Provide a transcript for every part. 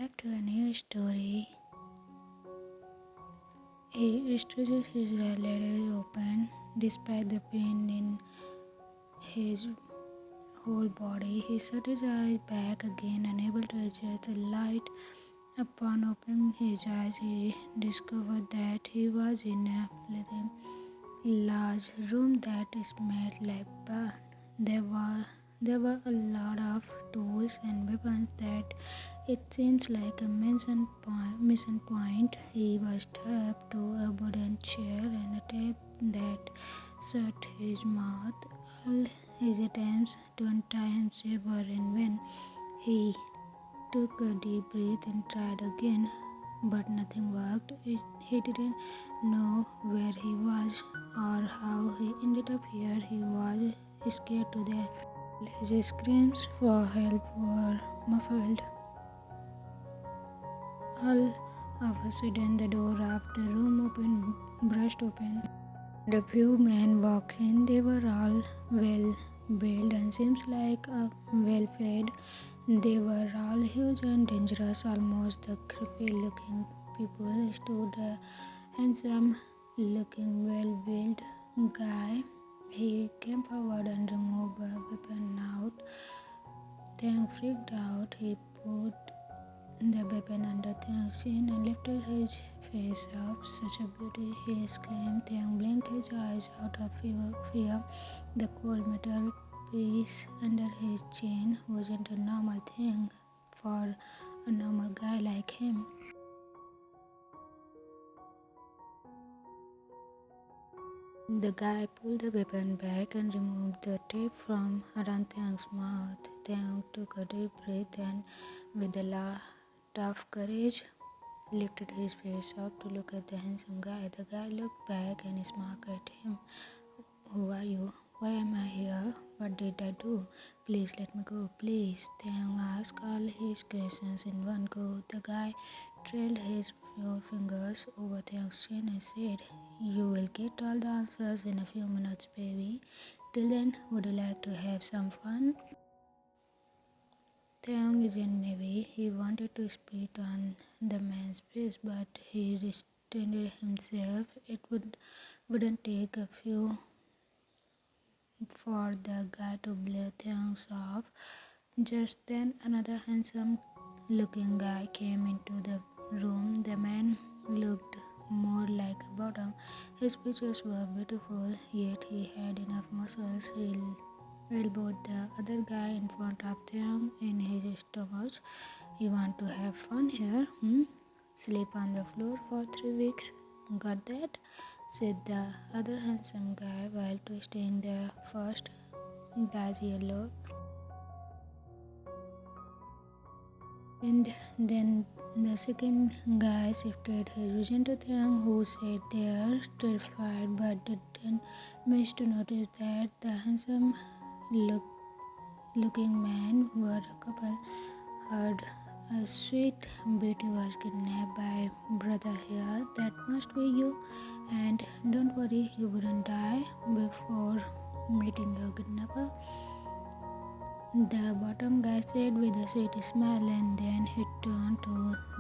back to a new story. He stretches his legs open despite the pain in his whole body. He shut his eyes back again, unable to adjust the light. Upon opening his eyes, he discovered that he was in a flipping large room that smelled like burn. There were a lot of tools and weapons that it seems like a mission point. He was strapped to a wooden chair and a tape that shut his mouth. All his attempts to untie himself were in vain. He took a deep breath and tried again, but nothing worked. He didn't know where he was or how he ended up here. He was scared to death. His screams for help were muffled. All of a sudden, the door of the room burst open. The few men walked in. They were all well built and seems like well fed. They were all huge and dangerous, almost the creepy looking people stood a handsome looking well built guy. He came forward and removed a weapon out. Taehyung freaked out. He put the weapon under Taehyung's chin and lifted his face up. Such a beauty, he exclaimed. Taehyung blinked his eyes out of fear. The cold metal piece under his chin wasn't a normal thing for a normal guy like him. The guy pulled the weapon back and removed the tape from around Taehyung's mouth. Taehyung took a deep breath and, with a lot of courage, lifted his face up to look at the handsome guy. The guy looked back and smirked at him. "Who are you? Why am I here? What did I do? Please let me go, please." Taehyung asked all his questions in one go. The guy trailed his fingers over Taehyung's chin and said, "You will get all the answers in a few minutes, baby. Till then, would you like to have some fun?" Taehyung is in Navy. He wanted to spit on the man's face, but he restrained himself. It wouldn't take a few for the guy to blow things off. Just then, another handsome looking guy came into the room. The man looked more like a bottom. His features were beautiful, yet he had enough muscles. He elbowed the other guy in front of Taehyung in his stomach. "You want to have fun here? Sleep on the floor for 3 weeks. Got that?" said the other handsome guy while twisting the first guy's yellow. And then the second guy shifted his vision to Taehyung, who sat there terrified but didn't miss to notice that the handsome looking man were a couple. Heard a sweet beauty was kidnapped by brother here. That must be you. And don't worry, you wouldn't die before meeting your kidnapper. The bottom guy said with a sweet smile, and then he turned to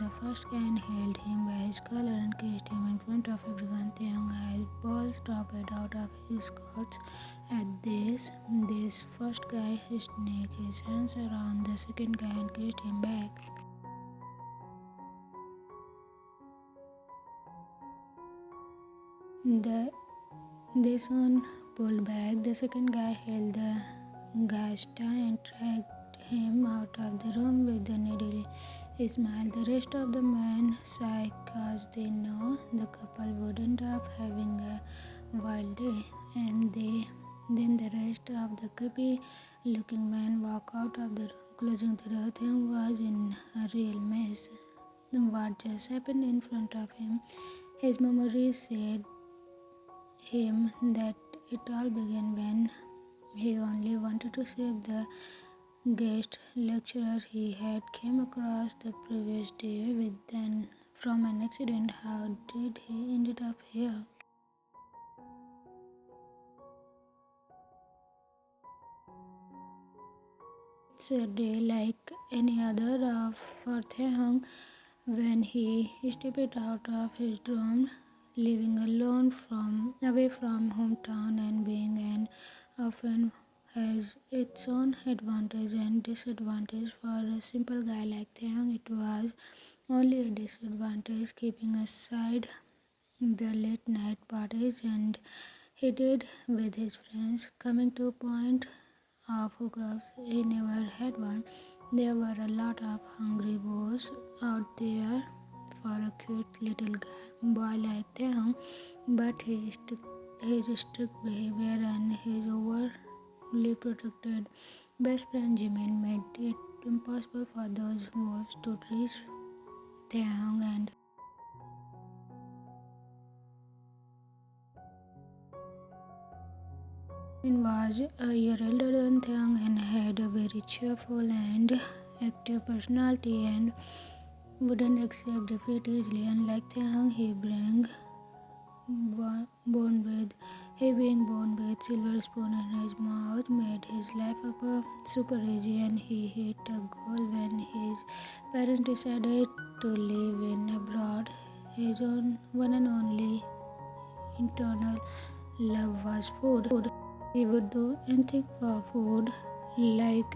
the first guy and held him by his collar and kissed him in front of everyone. Taehyung's balls dropped out of his skirts. At this first guy snaked his hands around the second guy and kissed him back. They soon pulled back. The second guy held the guy's tie and dragged him out of the room with a needle smile. The rest of the men sighed because they know the couple would end up having a wild day. And then the rest of the creepy looking men walked out of the room, closing the door. Taehyung was in a real mess. What just happened in front of him? His memory said him that it all began when he only wanted to save the guest lecturer he had came across the previous day from an accident. How did he ended up here? It's a day like any other for Taehyung when he stepped out of his dorm, living alone away from hometown, and being an orphan has its own advantage and disadvantage. For a simple guy like Taehyung, it was only a disadvantage, keeping aside the late night parties and he did with his friends. Coming to a point of hookups, he never had one. There were a lot of hungry boys out there for a cute little boy like Taehyung, but his strict behavior and his overly protected best friend Jimin made it impossible for those wolves to reach Taehyung, and Jimin was a year older than Taehyung and had a very cheerful and active personality and wouldn't accept defeat easily. Unlike Taehyung, he being born with silver spoon in his mouth made his life up super easy, and he hit a goal when his parents decided to live in abroad. His own one and only internal love was food. He would do anything for food. Like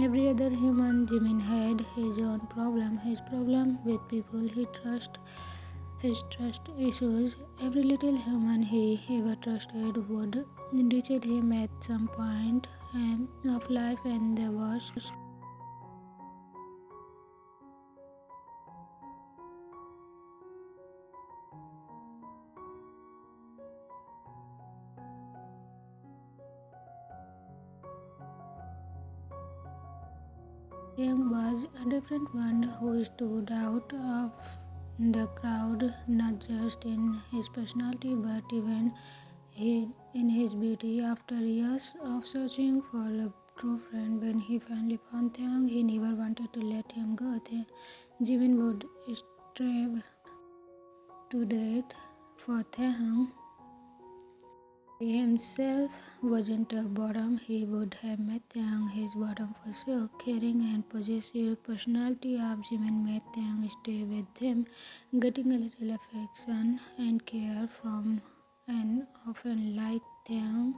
every other human, Jimin had his own problem. His problem with people he trusts, his trust issues. Every little human he ever trusted would reject him at some point of life, and the worst Taehyung was a different one who stood out of the crowd, not just in his personality but even in his beauty. After years of searching for a true friend, when he finally found Taehyung, he never wanted to let him go. Jimin would strive to death for Taehyung. He himself wasn't a bottom. He would have met Taehyung his bottom for sure. Caring and possessive personality of Jimin made Taehyung stay with him. Getting a little affection and care from an orphan like Taehyung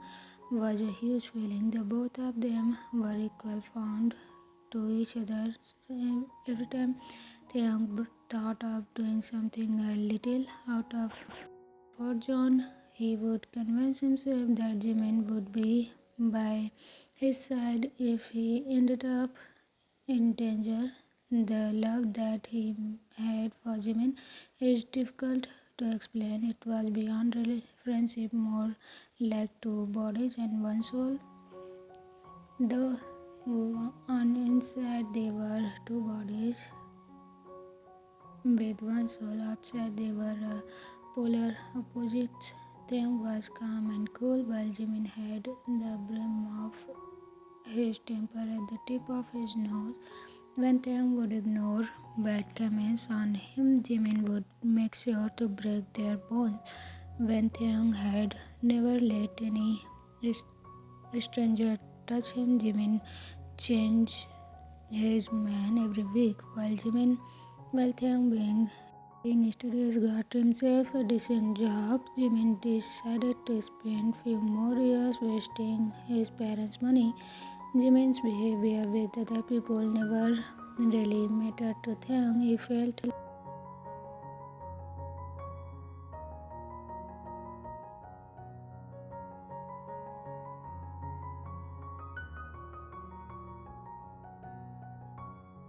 was a huge feeling. The both of them were equal fond to each other. Every time Taehyung thought of doing something a little out of for John, he would convince himself that Jimin would be by his side if he ended up in danger. The love that he had for Jimin is difficult to explain. It was beyond really friendship, more like two bodies and one soul. Though on inside they were two bodies with one soul, outside they were polar opposites. Taehyung was calm and cool, while Jimin had the brim of his temper at the tip of his nose. When Taehyung would ignore bad comments on him, Jimin would make sure to break their bones. When Taehyung had never let any stranger touch him, Jimin changed his man every week. While Taehyung being studious got himself a decent job, Jimin decided to spend few more years wasting his parents' money. Jimin's behavior with other people never really mattered to Taehyung. He felt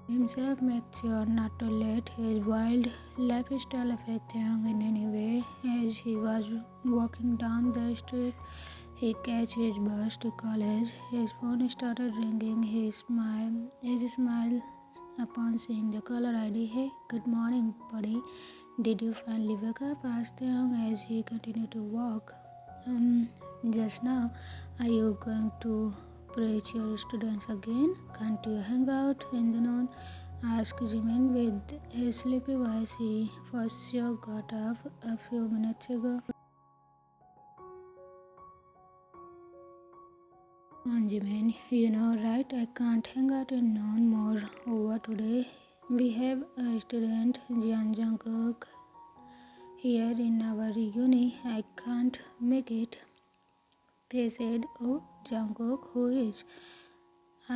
himself made sure not to let his wild lifestyle affect Taehyung in any way. As he was walking down the street, he catch his bus to college. His phone started ringing. He smiled upon seeing the caller ID. "Hey, good morning, buddy. Did you finally wake up?" asked Taehyung as he continued to walk. Just now. Are you going to preach your students again? Can't you hang out in the noon?" asked Jimin with his sleepy voice. He for sure got up a few minutes ago. on Jimin. You know, right? I can't hang out in noon more over today. We have a student, Jeon Jungkook, here in our uni. I can't make it. They said, "Oh, Jungkook, who is?"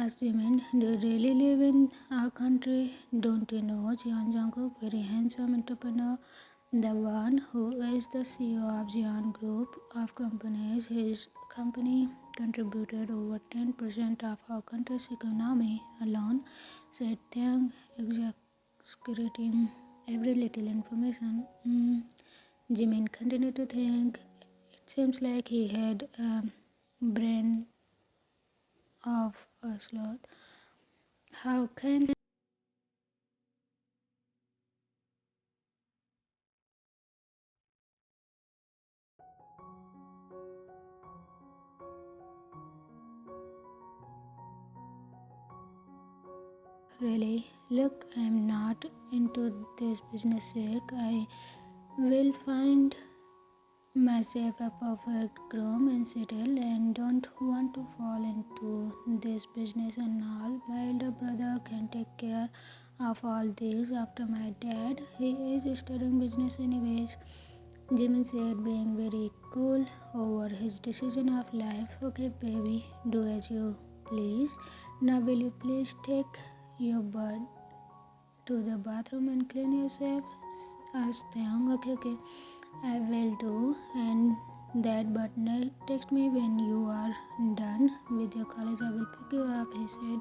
asked Jimin. "Do you really live in our country? Don't you know Jeon Jungkook, very handsome entrepreneur, the one who is the CEO of Jeon Group of companies. His company contributed over 10% of our country's economy alone," said Taehyung, exaggerating every little information. Jimin continued to think. It seems like he had a brain of a sloth. How can really? Look, I'm not into this business sake. I will find myself a perfect groom and settle and don't want to fall into this business and all. My elder brother can take care of all this after my dad. He is studying business anyways. Jimin said, being very cool over his decision of life. Okay, baby, do as you please. Now, will you please take your butt to the bathroom and clean yourself? Asked Taehyung. Okay, okay, I will do. And that, but text me when you are done with your college. I will pick you up, he said.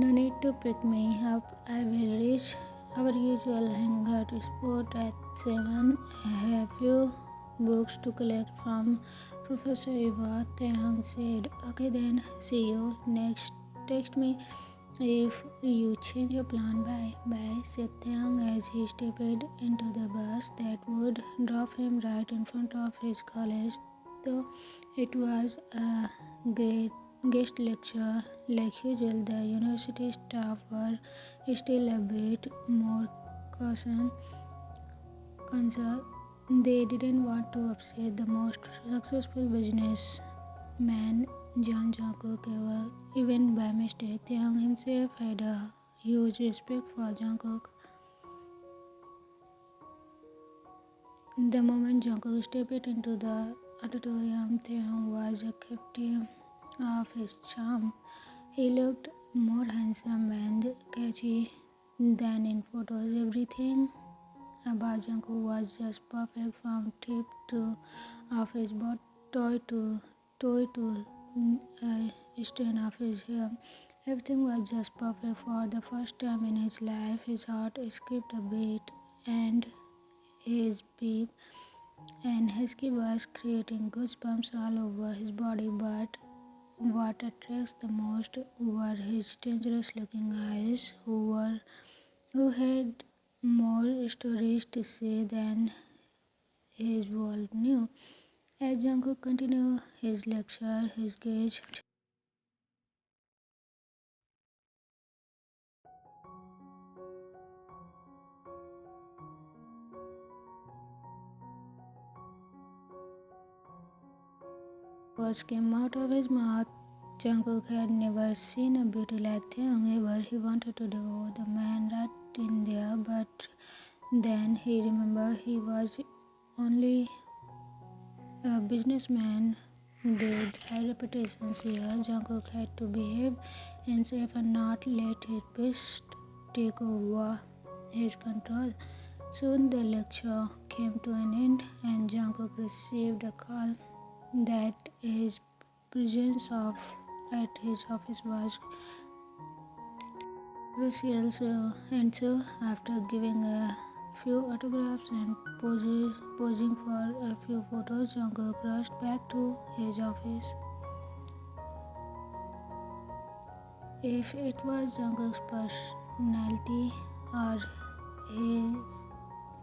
No need to pick me up. I will reach our usual hangout spot at 7. I have few books to collect from Professor Eva, Taehyung said. Okay then, see you next. Text me if you change your plan. Bye. Bye, said Taehyung as he stepped into the bus that would drop him right in front of his college. Though it was a great guest lecture like usual, the university staff were still a bit more concerned. They didn't want to upset the most successful businessman, John Jungkook, ever, even by mistake. Taehyung himself had a huge respect for Jungkook. The moment Jungkook stepped into the auditorium, Taehyung was a captive of his charm. He looked more handsome and catchy than in photos. Everything about Jungkook was just perfect, from tip to of his toe to strand of his hair. Everything was just perfect. For the first time in his life, his heart skipped a beat, and his beep and husky was creating goosebumps all over his body. But what attracts the most were his dangerous looking eyes, who had more stories to say than his world knew. As Jungkook continued his lecture, his gaze words came out of his mouth. Jungkook had never seen a beauty like Taehyung ever. He wanted to devour the man right in there, but then he remembered he was only a businessman with high reputations here. Jungkook had to behave himself and not let his beast take over his control. Soon the lecture came to an end, and Jungkook received a call that his presence at his office was crucial. So after giving a few autographs and posing for a few photos, Jungkook rushed back to his office. If it was Jungkook's personality or his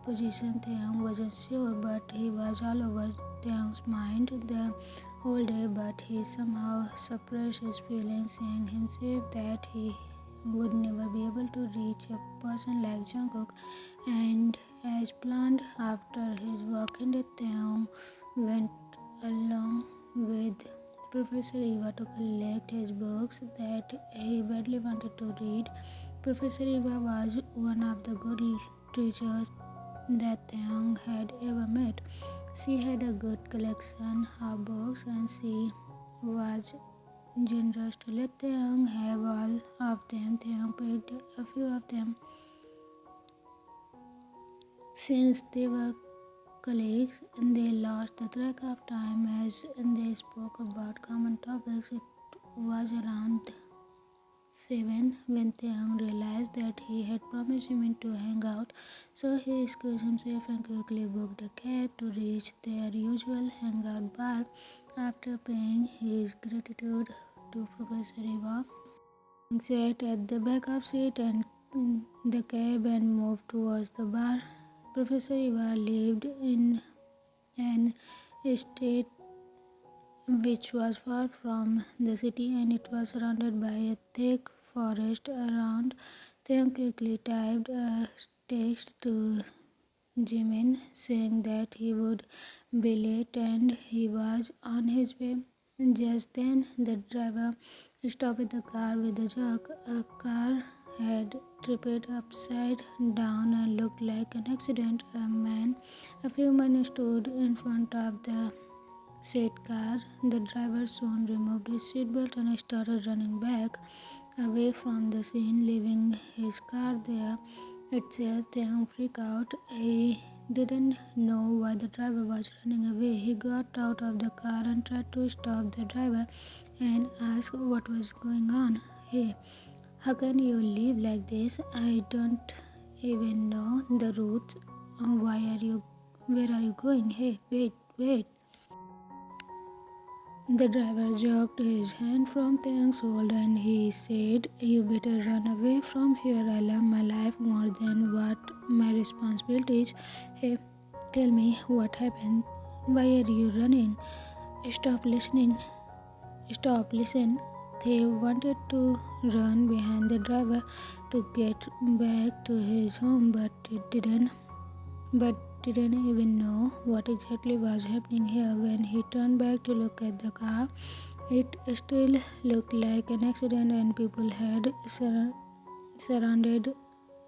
position, Taehyung wasn't sure, but he was all over Taehyung's mind the whole day. But he somehow suppressed his feelings, saying himself that he would never be able to reach a person like Jungkook. And as planned, after his work ended, Taehyung went along with Professor Eva to collect his books that he badly wanted to read. Professor Eva was one of the good teachers that Taehyung had ever met. She had a good collection of books and she was generous to let Taehyung have all of them. Taehyung picked a few of them. Since they were colleagues, they lost the track of time as they spoke about common topics. It was around 7 when Taehyung realized that he had promised Jimin to hang out, so he excused himself and quickly booked a cab to reach their usual hangout bar. After paying his gratitude to Professor Eva, he sat at the backup seat and the cab and moved towards the bar. Professor Eva lived in an estate which was far from the city and it was surrounded by a thick forest around. Taehyung quickly typed a text to Jimin saying that he would be late and he was on his way. Just then, the driver stopped the car with a jerk. A car had tripped upside down and looked like an accident. A few men stood in front of the said car. The driver soon removed his seatbelt and started running back away from the scene, leaving his car there itself. Taehyung freaked out. He didn't know why the driver was running away. He got out of the car and tried to stop the driver and ask what was going on. Hey, how can you live like this? I don't even know the routes. Where are you going? Hey, wait. The driver jerked his hand from Taehyung's shoulder and he said, "You better run away from here. I love my life more than what my responsibilities. Hey, tell me what happened. Why are you running? Stop listening. Listen." They wanted to run behind the driver to get back to his home, but didn't even know what exactly was happening here. When he turned back to look at the car, it still looked like an accident and people had surrounded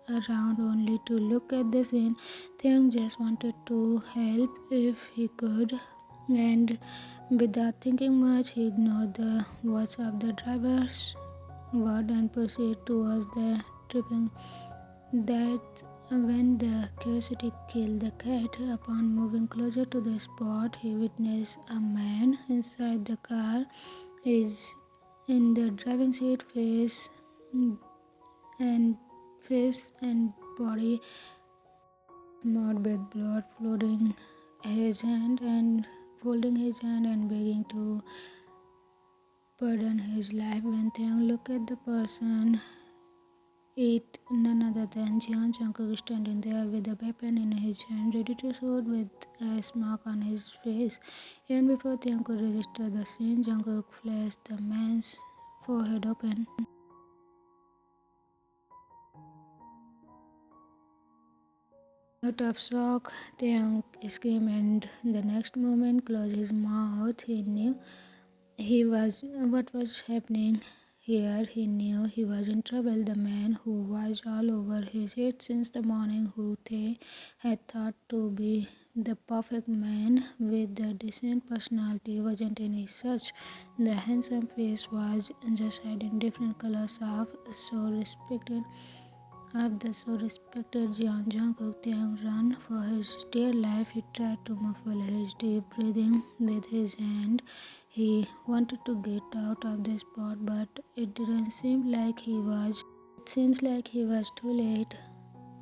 around only to look at the scene. Taehyung just wanted to help if he could, and without thinking much, he ignored the words of the driver's word and proceeded towards the tripping. That's when the curiosity killed the cat. Upon moving closer to the spot, he witnessed a man inside the car is in the driving seat, and face and body smeared with blood, folding his hand and begging to pardon his life. When Taehyung looked at the person, it none other than jeon, Jungkook, standing there with a weapon in his hand, ready to shoot with a smirk on his face. Even before Taehyung could register the scene, Jungkook slashed the man's forehead open. Out of shock, Taehyung screamed and the next moment closed his mouth. He knew what was happening here. He knew he was in trouble. The man who was all over his head since the morning, who they had thought to be the perfect man with a decent personality, wasn't any such. The handsome face was just hiding different colors of the so respected Jeon. Jungkook. Taehyung ran for his dear life. He tried to muffle his deep breathing with his hand. He wanted to get out of the spot, but it didn't seem like he was. It seems like he was too late.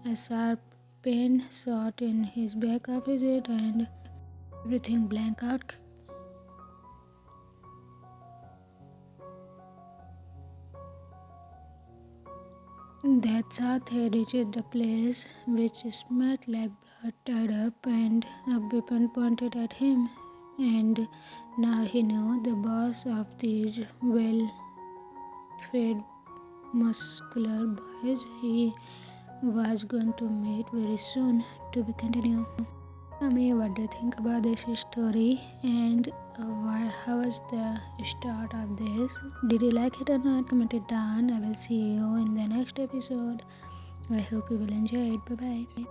A sharp pain shot in his back of his head and everything blanked out. That shot had reached the place which smelled like blood, tied up, and a weapon pointed at him. And now he knew the boss of these well-fed, muscular boys he was going to meet very soon. To be continued. Tell me what do you think about this story, and how was the start of this? Did you like it or not? Comment it down. I will see you in the next episode. I hope you will enjoy it. Bye bye.